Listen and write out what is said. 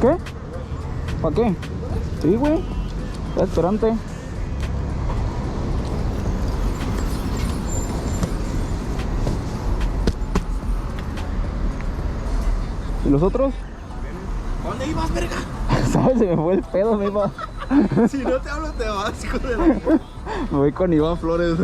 ¿Qué? ¿Para qué? Sí, güey. Está esperante. ¿Y los otros? ¿A dónde ibas, verga? ¿Sabes? Se me fue el pedo, me iba. Si no te hablo, te vas, hijo de la... Me voy con Iván Flores.